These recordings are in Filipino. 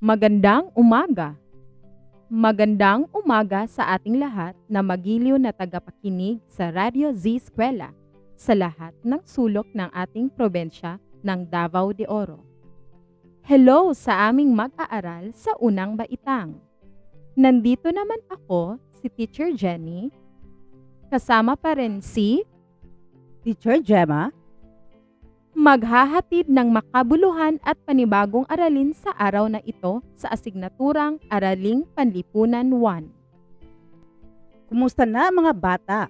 Magandang umaga. Magandang umaga sa ating lahat na magiliw na tagapakinig sa Radyo Z Eskwela sa lahat ng sulok ng ating probensya ng Davao de Oro. Hello sa aming mag-aaral sa unang baitang. Nandito naman ako, si Teacher Jenny. Kasama pa rin si Teacher Gemma, maghahatid ng makabuluhan at panibagong aralin sa araw na ito sa asignaturang Araling Panlipunan 1. kumusta na mga bata?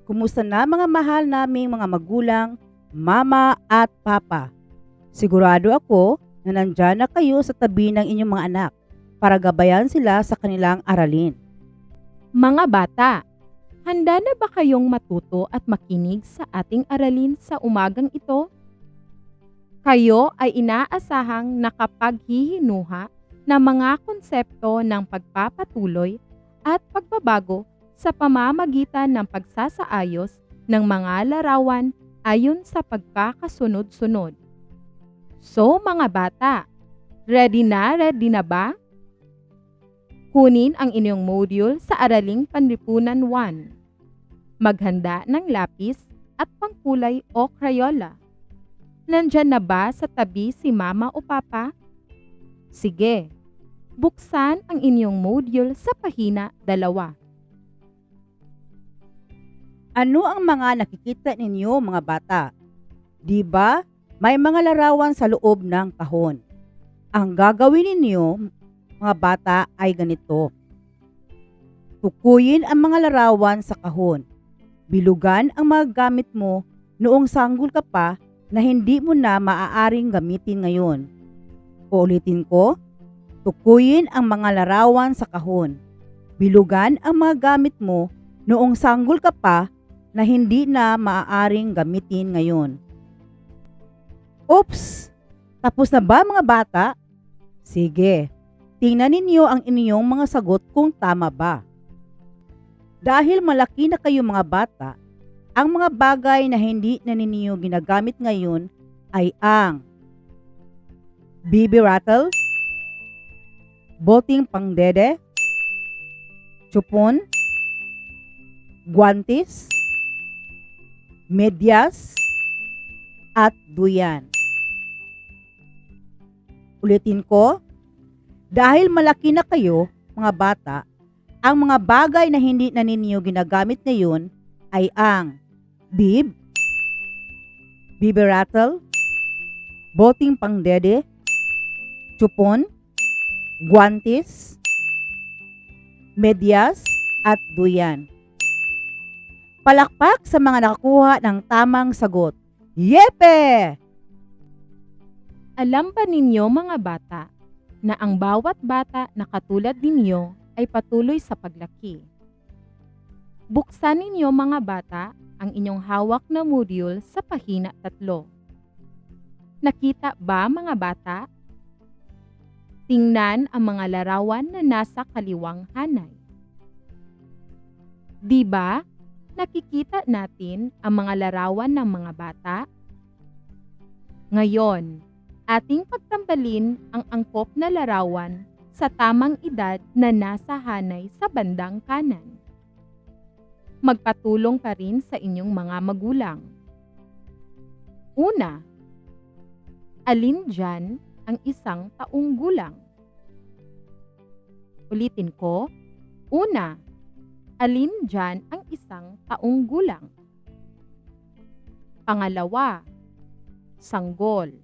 Kumusta na mga mahal naming mga magulang, mama at papa? Sigurado ako na nandyan na kayo sa tabi ng inyong mga anak para gabayan sila sa kanilang aralin. Mga bata, handa na ba kayong matuto at makinig sa ating aralin sa umagang ito? Kayo ay inaasahang nakapaghihinuha ng mga konsepto ng pagpapatuloy at pagbabago sa pamamagitan ng pagsasaayos ng mga larawan ayon sa pagkakasunod-sunod. So mga bata, ready na ba? Kunin ang inyong module sa Araling Panlipunan 1. Maghanda ng lapis at pangkulay o Crayola. Nandyan na ba sa tabi si mama o papa? Sige, buksan ang inyong module sa pahina 2. Ano ang mga nakikita ninyo mga bata? Di ba may mga larawan sa loob ng kahon? Ang gagawin ninyo mga bata ay ganito. Tukuyin ang mga larawan sa kahon. Bilugan ang mga gamit mo noong sanggol ka pa na hindi mo na maaaring gamitin ngayon. Uulitin ko, tukuyin ang mga larawan sa kahon. Bilugan ang mga gamit mo noong sanggol ka pa na hindi na maaaring gamitin ngayon. Oops! Tapos na ba mga bata? Sige, tingnan ninyo ang inyong mga sagot kung tama ba. Dahil malaki na kayo mga bata, ang mga bagay na hindi na ninyo ginagamit ngayon ay ang baby rattle, boting pangdede, chupon, guantes, medyas, at duyan. Ulitin ko, dahil malaki na kayo, mga bata, ang mga bagay na hindi na ninyo ginagamit ngayon ay ang baby rattle, boting pangdede, chupon, guantes, medyas, at duyan. Palakpak sa mga nakakuha ng tamang sagot. Yepe! Alam ba ninyo mga bata na ang bawat bata na katulad ninyo ay patuloy sa paglaki? Buksan ninyo mga bata ang inyong hawak na module sa pahina 3. Nakita ba mga bata? Tingnan ang mga larawan na nasa kaliwang hanay. Di ba nakikita natin ang mga larawan ng mga bata? Ngayon, ating pagtambalin ang angkop na larawan sa tamang edad na nasa hanay sa bandang kanan. Magpatulong ka rin sa inyong mga magulang. Una, alin dyan ang isang taong gulang? Ulitin ko, una, alin dyan ang isang taong gulang? Pangalawa, sanggol.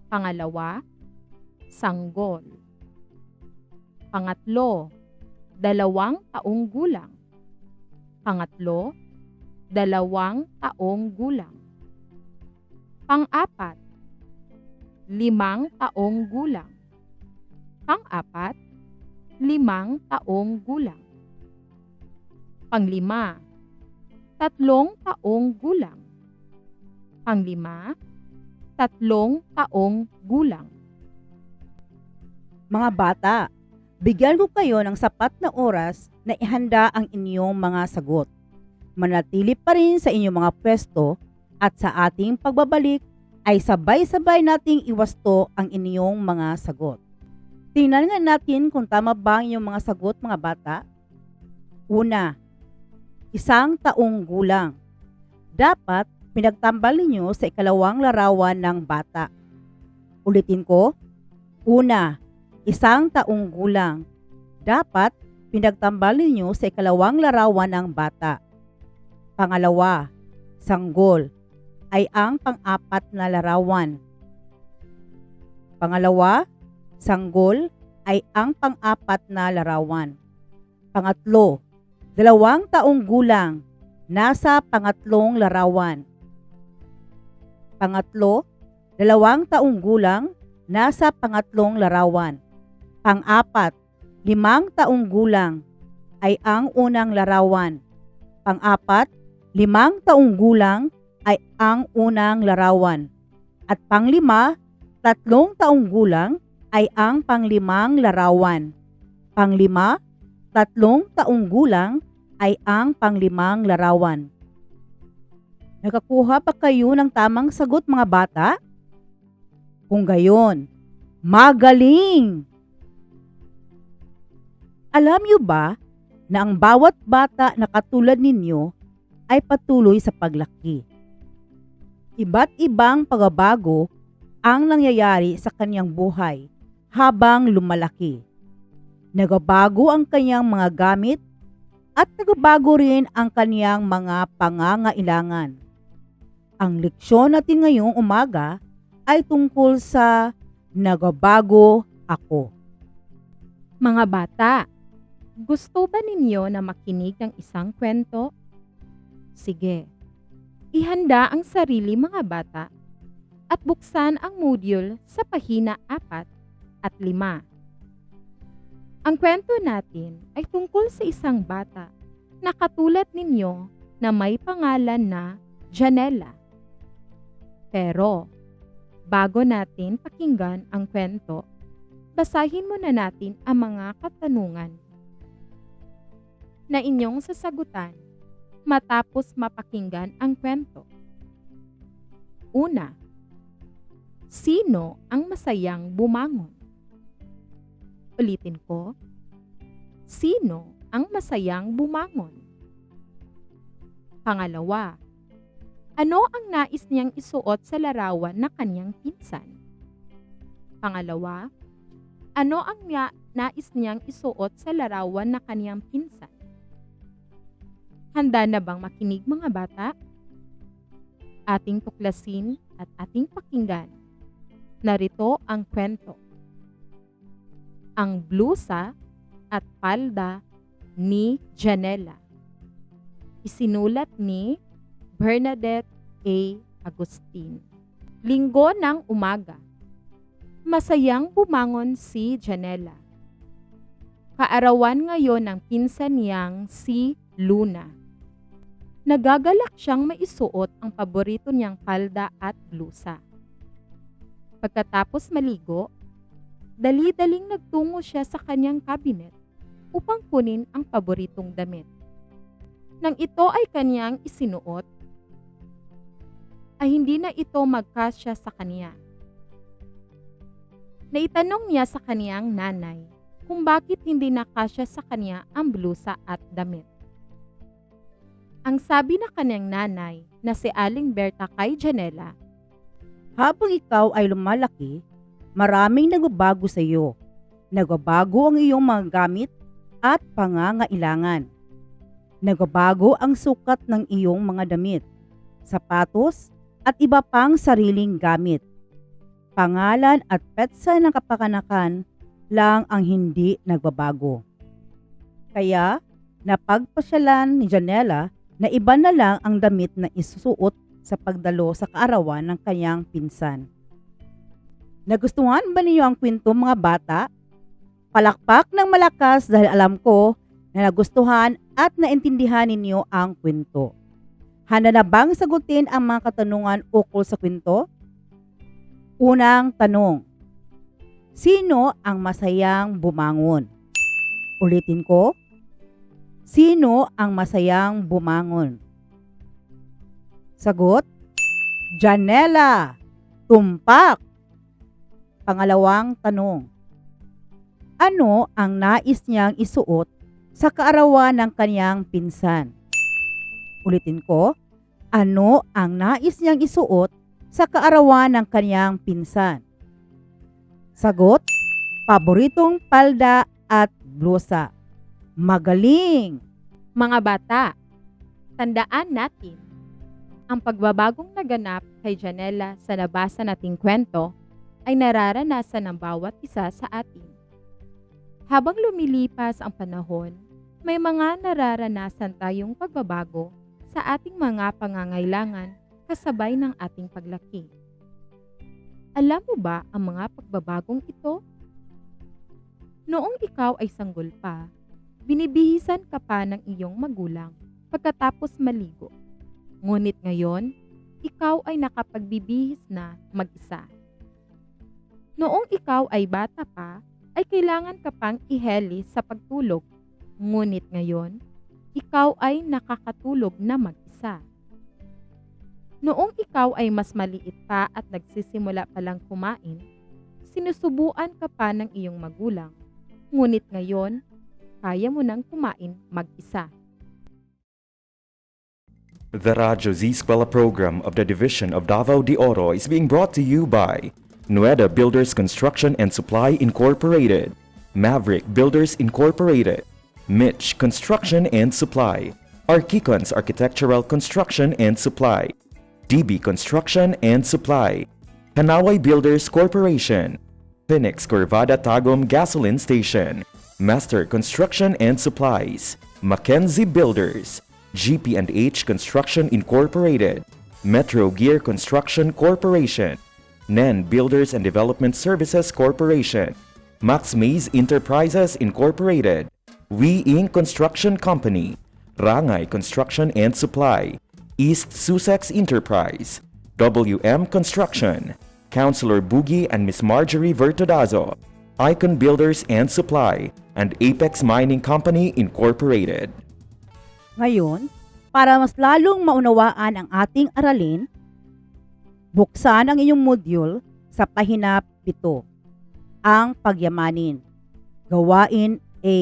Pangalawa, sanggol. Pangatlo, 2 taong gulang. Pangatlo, 2 taong gulang. Pang-apat, 5 taong gulang. Pang-apat, 5 taong gulang. Pang-lima, 3 taong gulang. Pang-lima, 3 taong gulang. Mga bata, bigyan ko kayo ng sapat na oras na ihanda ang inyong mga sagot. Manatili pa rin sa inyong mga pwesto at sa ating pagbabalik ay sabay-sabay nating iwasto ang inyong mga sagot. Tingnan nga natin kung tama ba ang iyong mga sagot mga bata. Una, 1 taong gulang. Dapat pinagtambal ninyo sa ikalawang larawan ng bata. Ulitin ko. Una, 1 taong gulang. Dapat pinagtambal ninyo sa ikalawang larawan ng bata. Pangalawa, sanggol ay ang pang-apat na larawan. Pangalawa, sanggol ay ang pang-apat na larawan. Pangatlo, 2 taong gulang, nasa pangatlong larawan. Pangatlo, 2 taong gulang, nasa pangatlong larawan. Pang-apat, 5 taong gulang ay ang unang larawan. Pang-apat, 5 taong gulang ay ang unang larawan. At panglima, 3 taong gulang ay ang panglimang larawan. Panglima, 3 taong gulang ay ang panglimang larawan. Nakakuha pa kayo ng tamang sagot mga bata? Kung gayon, magaling! Alam niyo ba na ang bawat bata na katulad ninyo ay patuloy sa paglaki? Iba't ibang pagbabago ang nangyayari sa kanyang buhay habang lumalaki. Nagbabago ang kanyang mga gamit at nagbabago rin ang kanyang mga pangangailangan. Ang leksyon natin ngayong umaga ay tungkol sa nagbabago ako. Mga bata, gusto ba ninyo na makinig ng isang kwento? Sige, ihanda ang sarili mga bata at buksan ang module sa pahina 4 at 5. Ang kwento natin ay tungkol sa isang bata na katulad ninyo na may pangalan na Janela. Pero, bago natin pakinggan ang kwento, basahin muna natin ang mga katanungan na inyong sasagutan matapos mapakinggan ang kwento. Una, sino ang masayang bumangon? Ulitin ko, sino ang masayang bumangon? Pangalawa, ano ang nais niyang isuot sa larawan na kanyang pinsan? Pangalawa, ano ang nais niyang isuot sa larawan na kanyang pinsan? Handa na bang makinig mga bata? Ating tuklasin at ating pakinggan. Narito ang kwento. Ang blusa at palda ni Janela. Isinulat ni Bernadette A. Agustin. Linggo ng umaga. Masayang bumangon si Janela. Kaarawan ngayon ng pinsan niyang si Luna. Nagagalak siyang maisuot ang paborito niyang palda at blusa. Pagkatapos maligo, dali-daling nagtungo siya sa kanyang cabinet upang kunin ang paboritong damit. Nang ito ay kanyang isinuot, ay hindi na ito magkasya sa kanya. Naitanong niya sa kaniyang nanay kung bakit hindi nakasya sa kanya ang blusa at damit. Ang sabi na kanyang nanay na si Aling Berta kay Janela, Habang ikaw ay lumalaki, maraming nagbabago sa iyo. Nagbabago ang iyong mga gamit at pangangailangan. Nagbabago ang sukat ng iyong mga damit, sapatos at iba pang sariling gamit. Pangalan at petsa ng kapakanakan lang ang hindi nagbabago. Kaya napagpasyalan ni Janela na iba na lang ang damit na isusuot sa pagdalo sa kaarawan ng kanyang pinsan. Nagustuhan ba niyo ang kwento mga bata? Palakpak ng malakas dahil alam ko na nagustuhan at naintindihan ninyo ang kwento. Handa na bang sagutin ang mga katanungan ukol sa kwento? Unang tanong, sino ang masayang bumangon? Ulitin ko, sino ang masayang bumangon? Sagot, Janela, tumpak. Pangalawang tanong, Ano ang nais niyang isuot sa kaarawan ng kaniyang pinsan? Ulitin ko, ano ang nais niyang isuot sa kaarawan ng kaniyang pinsan? Sagot, paboritong palda at blusa. Magaling! Mga bata, tandaan natin, ang pagbabagong naganap kay Janela sa nabasa nating kwento ay nararanasan ng bawat isa sa atin. Habang lumilipas ang panahon, may mga nararanasan tayong pagbabago sa ating mga pangangailangan kasabay ng ating paglaki. Alam mo ba ang mga pagbabagong ito? Noong ikaw ay sanggol pa, binibihisan ka pa ng iyong magulang pagkatapos maligo. Ngunit ngayon, ikaw ay nakapagbibihis na mag-isa. Noong ikaw ay bata pa, ay kailangan ka pang iheli sa pagtulog. Ngunit ngayon, ikaw ay nakakatulog na mag-isa. Noong ikaw ay mas maliit pa at nagsisimula pa lang kumain, sinusubuan ka pa ng iyong magulang. Ngunit ngayon, kaya mo nang kumain mag-isa. The Radyo Z Eskwela program of the Division of Davao de Oro is being brought to you by Nueda Builders Construction and Supply Incorporated, Maverick Builders Incorporated, Mitch Construction and Supply, Archicons Architectural Construction and Supply, DB Construction and Supply, Hanaway Builders Corporation, Phoenix Corvada Tagum Gasoline Station, Master Construction and Supplies, Mackenzie Builders, GP&H Construction Incorporated, Metro Gear Construction Corporation, NEN Builders and Development Services Corporation, Max Mays Enterprises Incorporated, We Inc. Construction Company, Rangay Construction and Supply, East Sussex Enterprise, WM Construction, Councilor Boogie and Miss Marjorie Vertodazo, Icon Builders and Supply, and Apex Mining Company Incorporated. Ngayon, para mas lalong maunawaan ang ating aralin, buksan ang inyong module sa pahina 7, ang pagyamanin. Gawain A.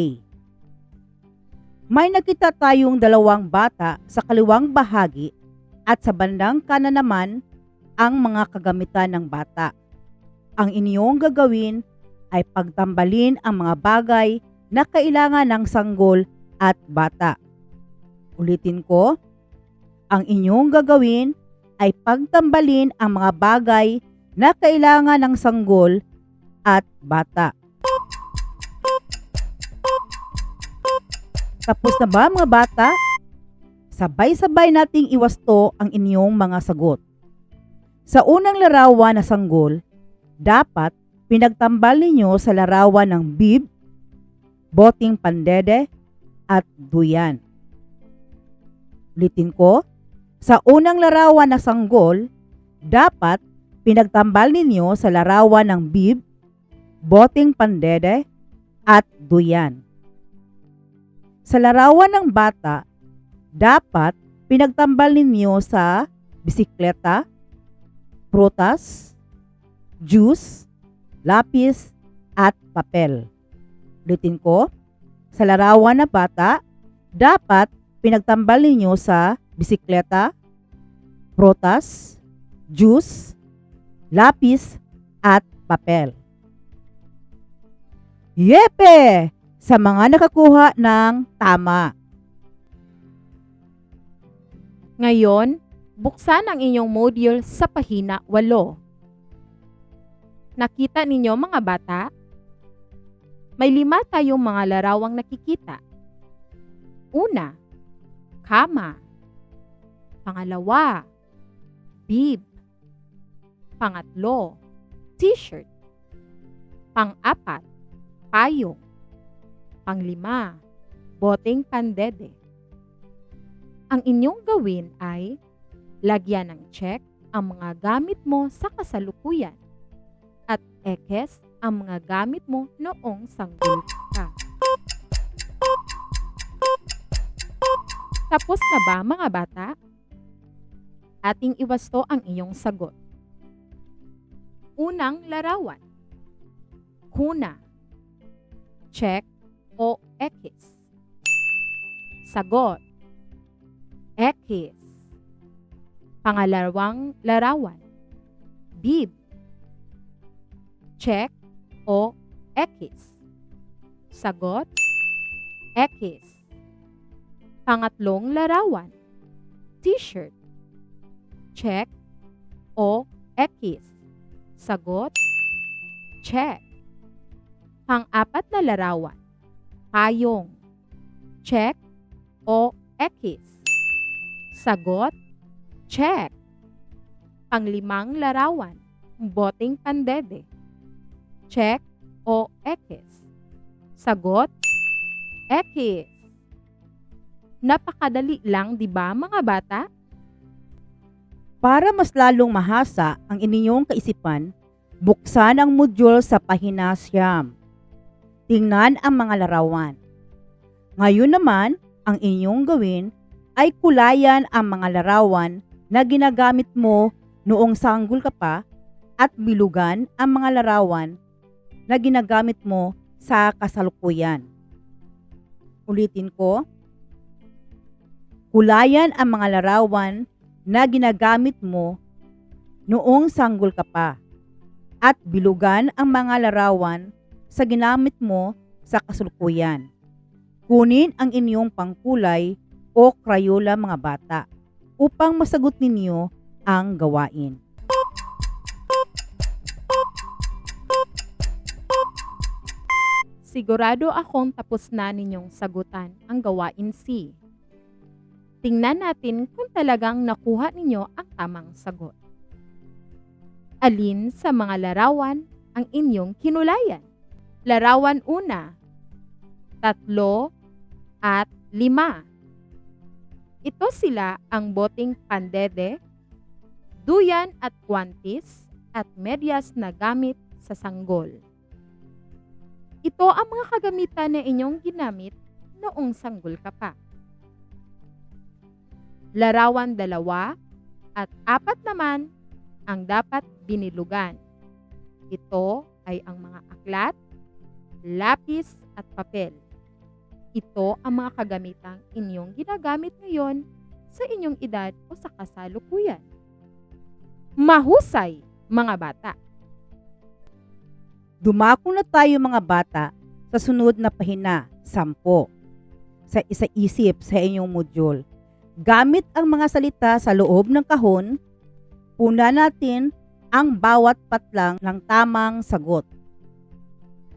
May nakita tayong dalawang bata sa kaliwang bahagi at sa bandang kanan naman ang mga kagamitan ng bata. Ang inyong gagawin ay pagtambalin ang mga bagay na kailangan ng sanggol at bata. Ulitin ko, ang inyong gagawin ay pagtambalin ang mga bagay na kailangan ng sanggol at bata. Tapos na ba mga bata? Sabay-sabay nating iwasto ang inyong mga sagot. Sa unang larawan na sanggol, dapat pinagtambal ninyo sa larawan ng bib, boting pandede, at duyan. Ulitin ko, sa unang larawan na sanggol, dapat pinagtambal ninyo sa larawan ng bib, boting pandede, at duyan. Sa larawan ng bata, dapat pinagtambal ninyo sa bisikleta, prutas, juice, lapis, at papel. Ulitin ko, sa larawan ng bata, dapat pinagtambal ninyo sa bisikleta, prutas, juice, lapis, at papel. Yepe! Sa mga nakakuha ng tama. Ngayon, buksan ang inyong module sa pahina 8. Nakita ninyo mga bata? May 5 tayong mga larawang nakikita. Una, kama. Pangalawa, bib. Pangatlo, t-shirt. Pang-4, payong. Pang-5, boteng pandede. Ang inyong gawin ay lagyan ng check ang mga gamit mo sa kasalukuyan at ekes ang mga gamit mo noong sanggol ka. Tapos na ba mga bata? Ating iwasto ang iyong sagot. Unang larawan. Kuna. Check o X. Sagot. X. Pangalawang larawan. Bib. Check o X. Sagot. X. Pangatlong larawan. T-shirt. Check o X. Sagot. Check. Pang-apat na larawan. Payong. Check o X. Sagot. Check. Panglimang larawan. Boteng pandede. Check o X. Sagot. X. Napakadali lang, di ba mga bata? Para mas lalong mahasa ang inyong kaisipan, buksan ang module sa pahina 9. Tingnan ang mga larawan. Ngayon naman, ang inyong gawin ay kulayan ang mga larawan na ginagamit mo noong sanggol ka pa at bilugan ang mga larawan na ginagamit mo sa kasalukuyan. Ulitin ko. Kulayan ang mga larawan na ginagamit mo noong sanggol ka pa at bilugan ang mga larawan sa ginamit mo sa kasalukuyan. Kunin ang inyong pangkulay o Crayola mga bata upang masagot ninyo ang gawain. Sigurado akong tapos na ninyong sagutan ang gawain C. Tingnan natin kung talagang nakuha ninyo ang tamang sagot. Alin sa mga larawan ang inyong kinulayan? Larawan 1, 3, at 5. Ito sila ang boteng pandede, duyan at kwantis, at medyas na gamit sa sanggol. Ito ang mga kagamitan na inyong ginamit noong sanggol ka pa. Larawan 2 at 4 naman ang dapat binilugan. Ito ay ang mga aklat, lapis at papel. Ito ang mga kagamitang inyong ginagamit ngayon sa inyong edad o sa kasalukuyan. Mahusay, mga bata! Dumako na tayo mga bata sa sunod na pahina 10 sa isa-isip sa inyong module. Gamit ang mga salita sa loob ng kahon, puna natin ang bawat patlang ng tamang sagot.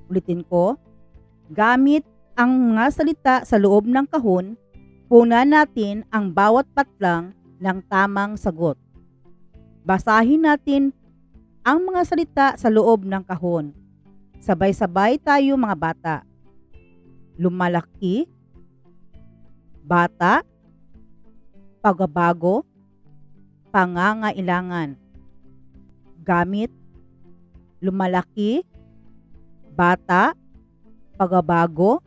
Ulitin ko, gamit ang mga salita sa loob ng kahon, puna natin ang bawat patlang ng tamang sagot. Basahin natin ang mga salita sa loob ng kahon. Sabay-sabay tayo mga bata. Lumalaki, bata, pagbabago, pangangailangan. Gamit, lumalaki, bata, pagbabago,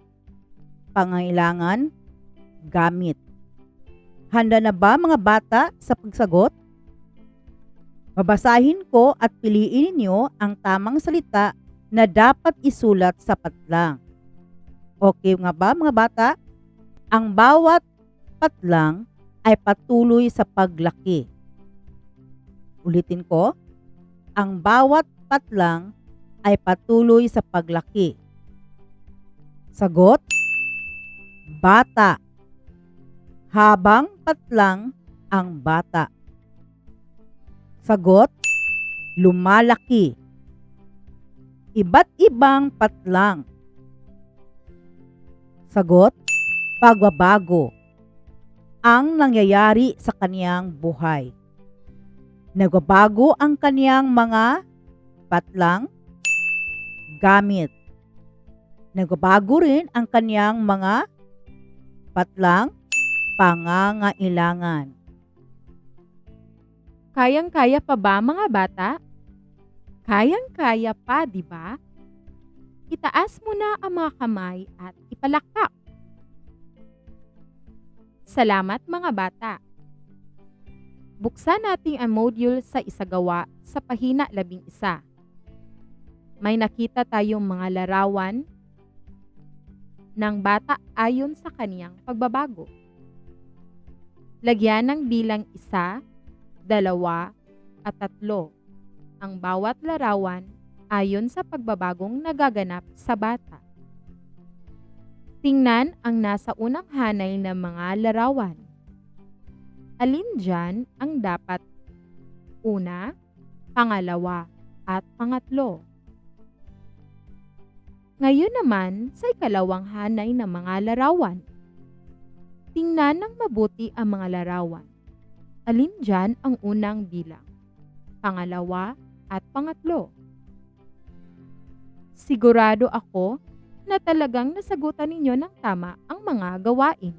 pangangailangan, gamit. Handa na ba mga bata sa pagsagot? Babasahin ko at piliin ninyo ang tamang salita na dapat isulat sa patlang. Okay nga ba mga bata? Ang bawat patlang ay patuloy sa paglaki. Ulitin ko, ang bawat patlang ay patuloy sa paglaki. Sagot, bata. Habang patlang ang bata. Sagot, lumalaki. Iba't ibang patlang. Sagot, pagbabago. Ang nangyayari sa kaniyang buhay. Nagbabago ang kaniyang mga patlang, gamit. Nagbabago rin ang kaniyang mga patlang, pangangailangan. Kayang-kaya pa ba mga bata? Kayang-kaya pa, di ba? Itaas mo na ang mga kamay at ipalakpak. Salamat mga bata. Buksan natin ang module sa isagawa sa pahina 11. May nakita tayong mga larawan, ng bata ayon sa kaniyang pagbabago. Lagyan ng bilang 1, 2, at 3 ang bawat larawan ayon sa pagbabagong nagaganap sa bata. Tingnan ang nasa unang hanay ng mga larawan. Alin diyan ang dapat una, pangalawa, at pangatlo? Ngayon naman sa ikalawang hanay ng mga larawan. Tingnan ng mabuti ang mga larawan. Alin diyan ang unang bilang, pangalawa, at pangatlo? Sigurado ako na talagang nasagutan ninyo ng tama ang mga gawain.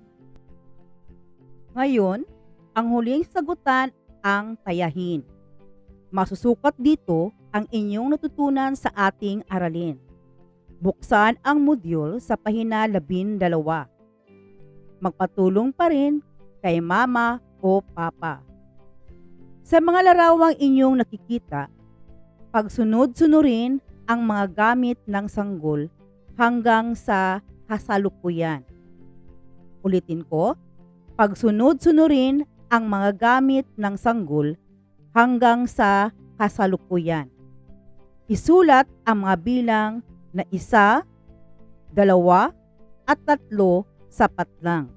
Ngayon, ang huling sagutan ang tayahin. Masusukat dito ang inyong natutunan sa ating aralin. Buksan ang module sa pahina 12. Magpatulong pa rin kay mama o papa. Sa mga larawang inyong nakikita, pagsunod-sunurin ang mga gamit ng sanggol hanggang sa kasalukuyan. Ulitin ko, pagsunod-sunurin ang mga gamit ng sanggol hanggang sa kasalukuyan. Isulat ang mga bilang na 1, 2, at 3 sapat lang.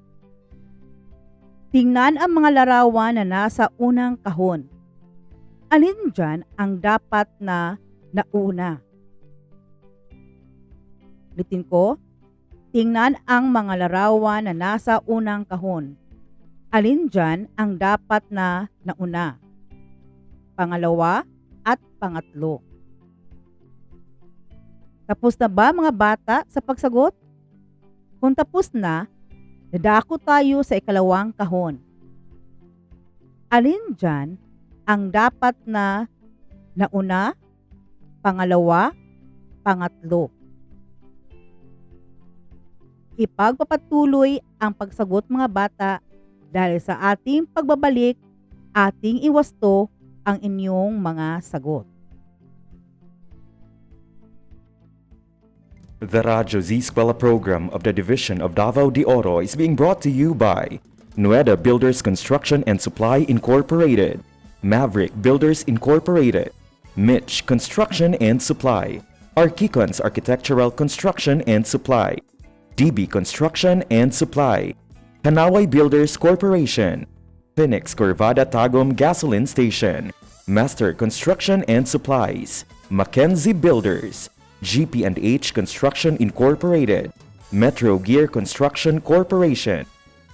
Tingnan ang mga larawan na nasa unang kahon. Alin dyan ang dapat na nauna? Ulitin ko, tingnan ang mga larawan na nasa unang kahon. Alin dyan ang dapat na nauna? Pangalawa at pangatlo. Tapos na ba mga bata sa pagsagot? Kung tapos na, dadako tayo sa ikalawang kahon. Alin dyan ang dapat na nauna, pangalawa, pangatlo? Ipagpapatuloy ang pagsagot mga bata dahil sa ating pagbabalik, ating iwasto ang inyong mga sagot. The Radyo Z Eskwela program of the Division of Davao de Oro is being brought to you by Nueda Builders Construction and Supply Incorporated, Maverick Builders Incorporated, Mitch Construction and Supply, Archicons Architectural Construction and Supply, DB Construction and Supply, Hanaway Builders Corporation, Phoenix Corvada Tagum Gasoline Station, Master Construction and Supplies, Mackenzie Builders, GP&H Construction Incorporated, Metro Gear Construction Corporation,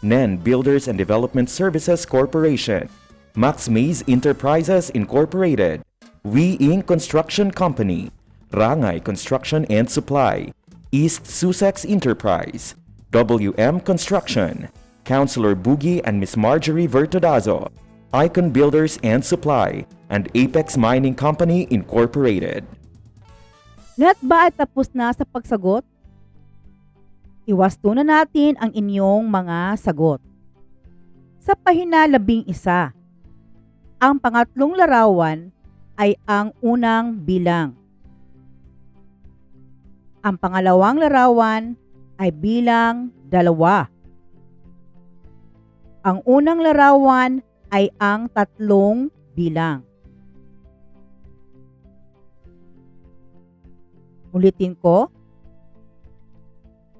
NEN Builders and Development Services Corporation, Max Mays Enterprises Incorporated, We Inc. Construction Company, Rangay Construction and Supply, East Sussex Enterprise, WM Construction, Councilor Boogie and Miss Marjorie Vertodazo, Icon Builders and Supply, and Apex Mining Company Incorporated. Lahat ba ay tapos na sa pagsagot? Iwasto na natin ang inyong mga sagot. Sa pahina 11, ang pangatlong larawan ay ang unang bilang. Ang pangalawang larawan ay bilang 2. Ang unang larawan ay ang 3 bilang. Ulitin ko,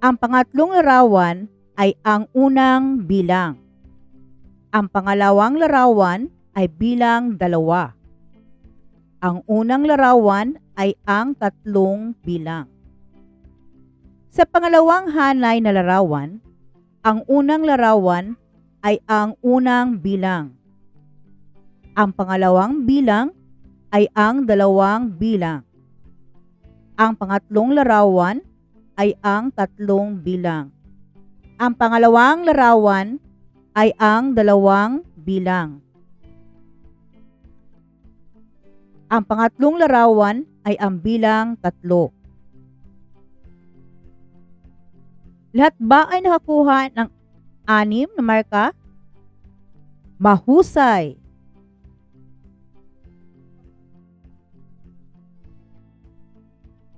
ang pangatlong larawan ay ang unang bilang. Ang pangalawang larawan ay bilang 2. Ang unang larawan ay ang 3 bilang. Sa pangalawang hanay na larawan, ang unang larawan ay ang unang bilang. Ang pangalawang bilang ay ang 2 bilang. Ang pangatlong larawan ay ang 3 bilang. Ang pangalawang larawan ay ang 2 bilang. Ang pangatlong larawan ay ang bilang 3. Lahat ba ay nakakuha ng 6 na marka? Mahusay!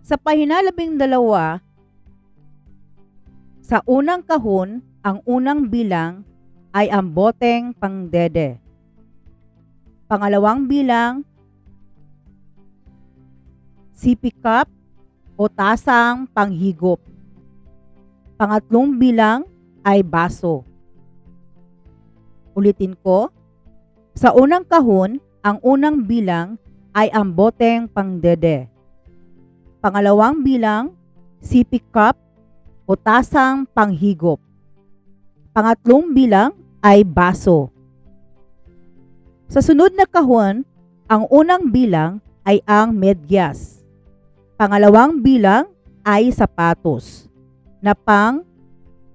Sa pahina 12, Sa unang kahon, ang unang bilang ay ang boteng pangdede. Pangalawang bilang, sippy cup o tasang panghigop. Pangatlong bilang ay baso. Ulitin ko, sa unang kahon, ang unang bilang ay ang boteng pangdede. Pangalawang bilang, sippy cup o tasang panghigop. Pangatlong bilang ay baso. Sa sunod na kahon, ang unang bilang ay ang medyas. Pangalawang bilang ay sapatos na pang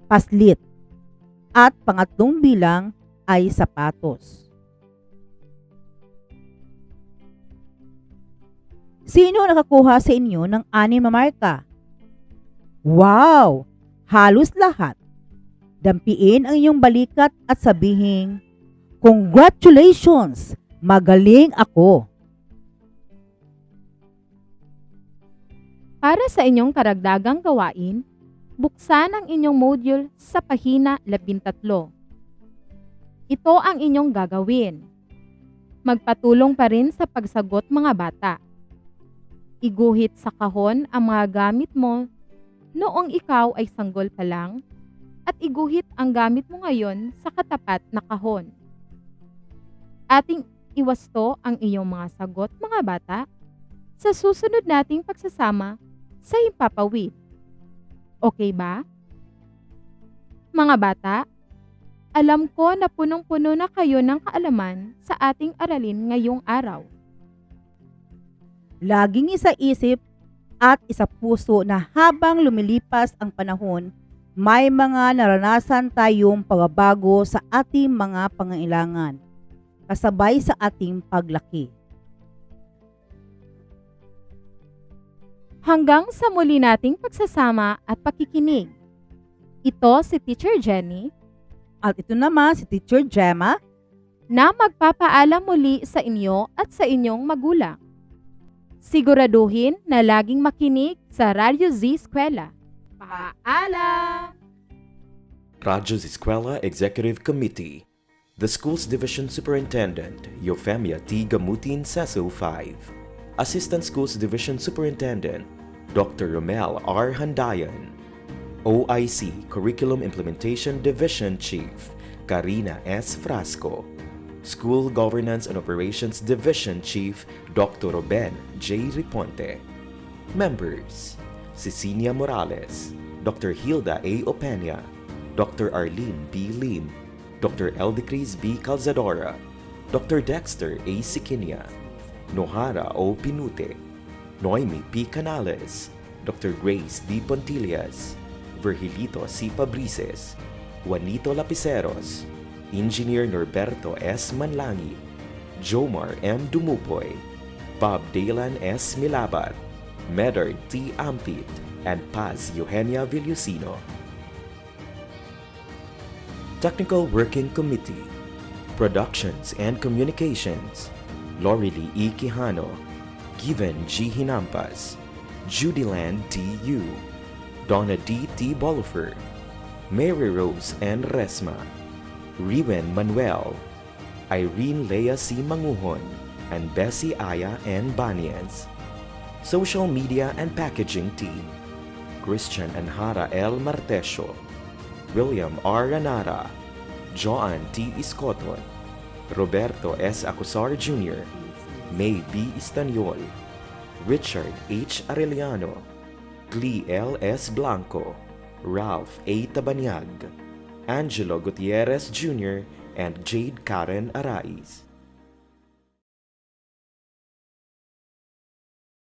paslit. At pangatlong bilang ay sapatos. Sino nakakuha sa inyo ng 6 na marka? Wow! Halos lahat. Dampiin ang inyong balikat at sabihin, "Congratulations! Magaling ako!" Para sa inyong karagdagang gawain, buksan ang inyong module sa pahina 13. Ito ang inyong gagawin. Magpatulong pa rin sa pagsagot mga bata. Iguhit sa kahon ang mga gamit mo noong ikaw ay sanggol pa lang at iguhit ang gamit mo ngayon sa katapat na kahon. Ating iwasto ang iyong mga sagot mga bata sa susunod nating pagsasama sa himpapawid. Okay ba? Mga bata, alam ko na punong-puno na kayo ng kaalaman sa ating aralin ngayong araw. Laging isa-isip at isa-puso na habang lumilipas ang panahon, may mga naranasan tayong pagbabago sa ating mga pangailangan, kasabay sa ating paglaki. Hanggang sa muli nating pagsasama at pakikinig. Ito si Teacher Jenny At ito naman si Teacher Gemma. na magpapaalam muli sa inyo at sa inyong magulang. Siguraduhin na laging makinig sa Radyo Z Eskwela. Paalam! Radyo's Eskwela Executive Committee. The Schools Division Superintendent, Eufemia T. Gamutin, CESO 5. Assistant Schools Division Superintendent, Dr. Romel R. Handayan. OIC Curriculum Implementation Division Chief, Karina S. Frasco. School Governance and Operations Division Chief, Dr. Ruben J. Riponte. Members, Cecilia Morales, Dr. Hilda A. Opeña, Dr. Arlene B. Lim, Dr. Eldecris B. Calzadora, Dr. Dexter A. Siquinia, Nohara O. Pinute, Noemi P. Canales, Dr. Grace D. Pontillas, Virgilito C. Pabrices, Juanito Lapiceros, Engineer Norberto S. Manlangi, Jomar M. Dumupoy, Bob Daylan S. Milabat, Medard T. Ampit, and Paz Eugenia Villusino. Technical Working Committee, Productions and Communications, Lorely E. Quijano, Given G. Hinampas, Judyland D. Yu, Donna D. T. Bolifer, Mary Rose N. Resma, Riwen Manuel, Irene Lea C. Manguhon, and Bessie Aya N. Banias. Social Media and Packaging Team, Christian Anhara L. Martesio, William R. Ranara, Joan T. Iscoton, Roberto S. Acusar Jr., May B. Istaniol, Richard H. Arellano, Glee L. S. Blanco, Ralph A. Tabanyag, Angelo Gutierrez Jr., and Jade Karen Arais.